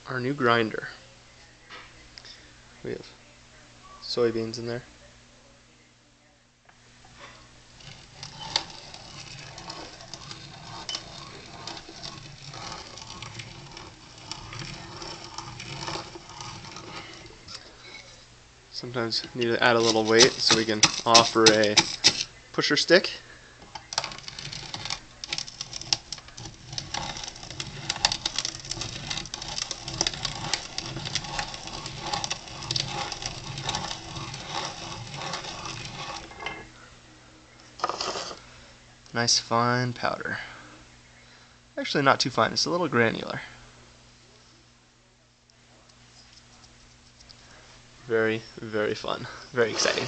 our new grinder. We have soybeans in there. Sometimes need to add a little weight so we can offer a pusher stick. Nice fine powder. Actually not too fine, it's a little granular. Very, very fun. Very exciting.